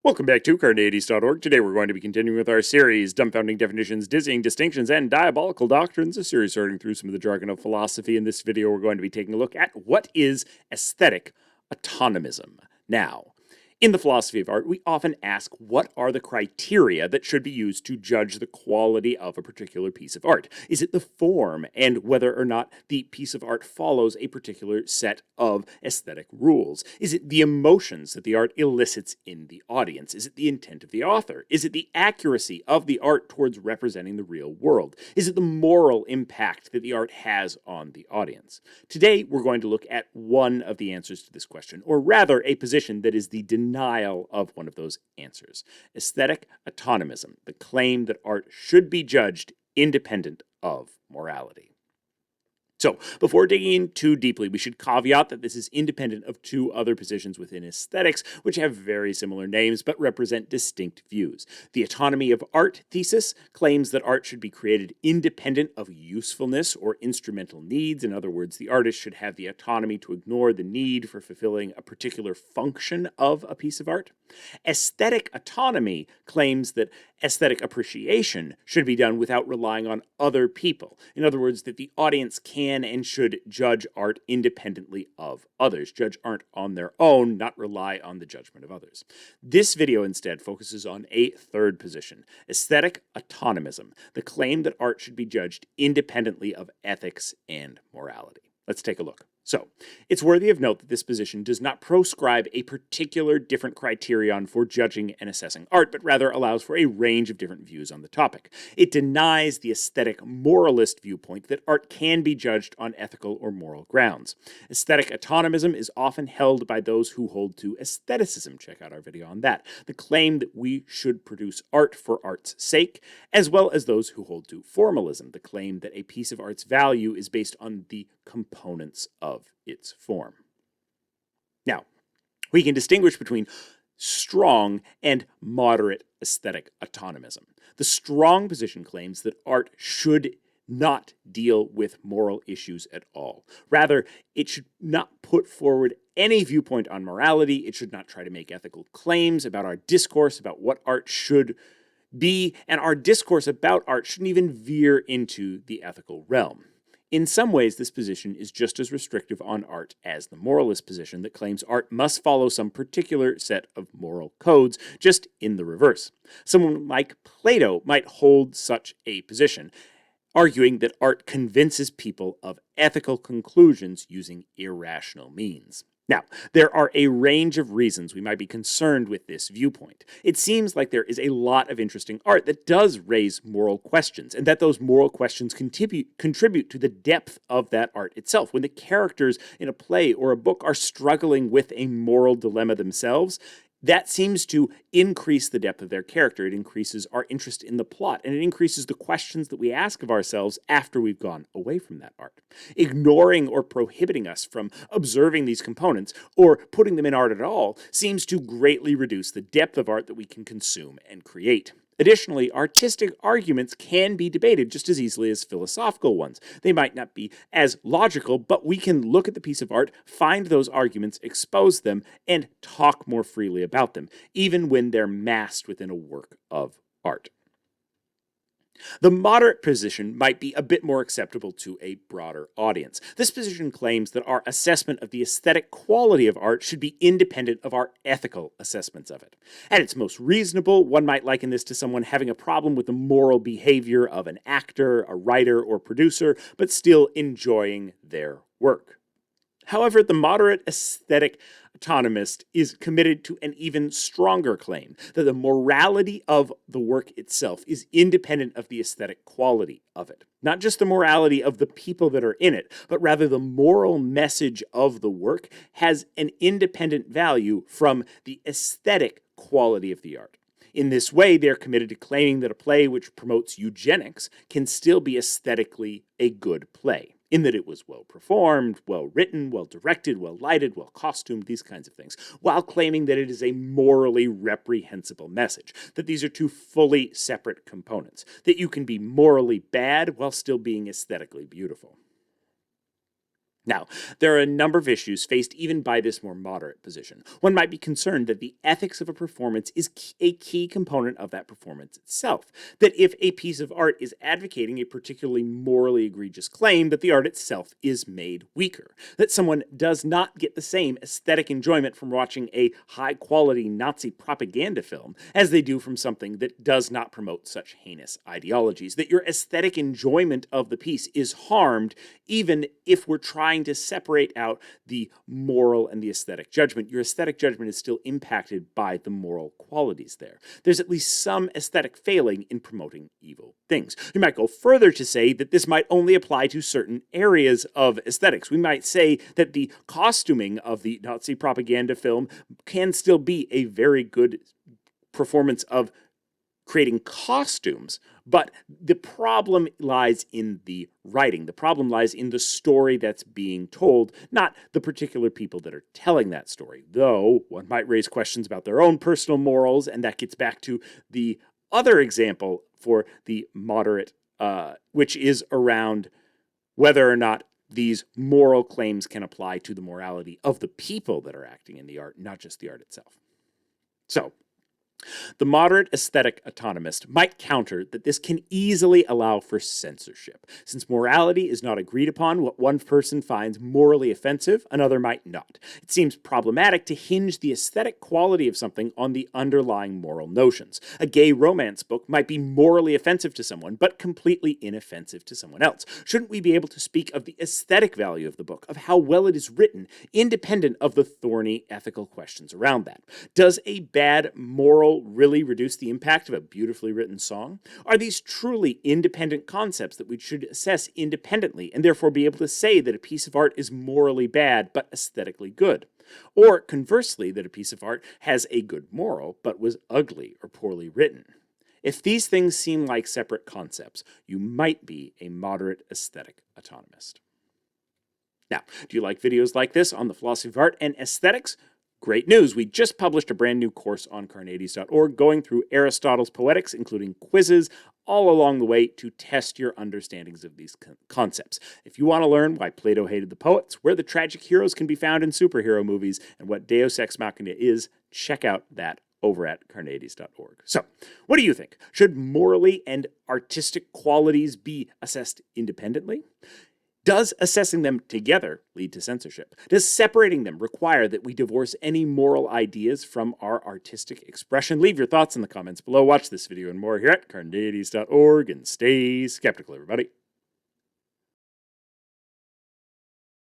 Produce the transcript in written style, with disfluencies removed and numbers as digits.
Welcome back to Carneades.org. Today we're going to be continuing with our series, Dumbfounding Definitions, Dizzying Distinctions, and Diabolical Doctrines, a series sorting through some of the jargon of philosophy. In this video, we're going to be taking a look at what is aesthetic autonomism. Now, in the philosophy of art, we often ask what are the criteria that should be used to judge the quality of a particular piece of art. Is it the form and whether or not the piece of art follows a particular set of aesthetic rules? Is it the emotions that the art elicits in the audience? Is it the intent of the author? Is it the accuracy of the art towards representing the real world? Is it the moral impact that the art has on the audience? Today, we're going to look at one of the answers to this question, or rather a position that is the denial of one of those answers. Aesthetic autonomism, the claim that art should be judged independent of morality. So, before digging in too deeply, we should caveat that this is independent of two other positions within aesthetics, which have very similar names but represent distinct views. The autonomy of art thesis claims that art should be created independent of usefulness or instrumental needs. In other words, the artist should have the autonomy to ignore the need for fulfilling a particular function of a piece of art. Aesthetic autonomy claims that aesthetic appreciation should be done without relying on other people. In other words, that the audience can and should judge art independently of others. Judge art on their own, not rely on the judgment of others. This video instead focuses on a third position, aesthetic autonomism, the claim that art should be judged independently of ethics and morality. Let's take a look. So, it's worthy of note that this position does not proscribe a particular different criterion for judging and assessing art, but rather allows for a range of different views on the topic. It denies the aesthetic moralist viewpoint that art can be judged on ethical or moral grounds. Aesthetic autonomism is often held by those who hold to aestheticism. Check out our video on that. The claim that we should produce art for art's sake, as well as those who hold to formalism, the claim that a piece of art's value is based on the components of its form. Now, we can distinguish between strong and moderate aesthetic autonomism. The strong position claims that art should not deal with moral issues at all. Rather, it should not put forward any viewpoint on morality. It should not try to make ethical claims about our discourse, about what art should be, and our discourse about art shouldn't even veer into the ethical realm. In some ways, this position is just as restrictive on art as the moralist position that claims art must follow some particular set of moral codes, just in the reverse. Someone like Plato might hold such a position, arguing that art convinces people of ethical conclusions using irrational means. Now, there are a range of reasons we might be concerned with this viewpoint. It seems like there is a lot of interesting art that does raise moral questions, and that those moral questions contribute to the depth of that art itself. When the characters in a play or a book are struggling with a moral dilemma themselves, that seems to increase the depth of their character. It increases our interest in the plot, and it increases the questions that we ask of ourselves after we've gone away from that art. Ignoring or prohibiting us from observing these components, or putting them in art at all, seems to greatly reduce the depth of art that we can consume and create. Additionally, artistic arguments can be debated just as easily as philosophical ones. They might not be as logical, but we can look at the piece of art, find those arguments, expose them, and talk more freely about them, even when they're masked within a work of art. The moderate position might be a bit more acceptable to a broader audience. This position claims that our assessment of the aesthetic quality of art should be independent of our ethical assessments of it. At its most reasonable, one might liken this to someone having a problem with the moral behavior of an actor, a writer, or producer, but still enjoying their work. However, the moderate aesthetic autonomist is committed to an even stronger claim that the morality of the work itself is independent of the aesthetic quality of it. Not just the morality of the people that are in it, but rather the moral message of the work has an independent value from the aesthetic quality of the art. In this way, they are committed to claiming that a play which promotes eugenics can still be aesthetically a good play, in that it was well performed, well written, well directed, well lighted, well costumed, these kinds of things, while claiming that it is a morally reprehensible message, that these are two fully separate components, that you can be morally bad while still being aesthetically beautiful. Now, there are a number of issues faced even by this more moderate position. One might be concerned that the ethics of a performance is a key component of that performance itself. That if a piece of art is advocating a particularly morally egregious claim, that the art itself is made weaker. That someone does not get the same aesthetic enjoyment from watching a high-quality Nazi propaganda film as they do from something that does not promote such heinous ideologies. That your aesthetic enjoyment of the piece is harmed even if we're trying to separate out the moral and the aesthetic judgment. Your aesthetic judgment is still impacted by the moral qualities there. There's at least some aesthetic failing in promoting evil things. You might go further to say that this might only apply to certain areas of aesthetics. We might say that the costuming of the Nazi propaganda film can still be a very good performance of creating costumes, but the problem lies in the writing. The problem lies in the story that's being told, not the particular people that are telling that story. Though one might raise questions about their own personal morals, and that gets back to the other example for the moderate, which is around whether or not these moral claims can apply to the morality of the people that are acting in the art, not just the art itself. So, the moderate aesthetic autonomist might counter that this can easily allow for censorship. Since morality is not agreed upon, what one person finds morally offensive, another might not. It seems problematic to hinge the aesthetic quality of something on the underlying moral notions. A gay romance book might be morally offensive to someone, but completely inoffensive to someone else. Shouldn't we be able to speak of the aesthetic value of the book, of how well it is written, independent of the thorny ethical questions around that? Does a bad moral really reduce the impact of a beautifully written song? Are these truly independent concepts that we should assess independently and therefore be able to say that a piece of art is morally bad but aesthetically good? Or conversely, that a piece of art has a good moral but was ugly or poorly written? If these things seem like separate concepts, you might be a moderate aesthetic autonomist. Now, do you like videos like this on the philosophy of art and aesthetics? Great news, we just published a brand new course on Carneades.org going through Aristotle's Poetics, including quizzes all along the way to test your understandings of these concepts. If you want to learn why Plato hated the poets, where the tragic heroes can be found in superhero movies, and what Deus Ex Machina is, check out that over at Carneades.org. So, what do you think? Should morally and artistic qualities be assessed independently? Does assessing them together lead to censorship? Does separating them require that we divorce any moral ideas from our artistic expression? Leave your thoughts in the comments below. Watch this video and more here at Carneades.org, and stay skeptical, everybody.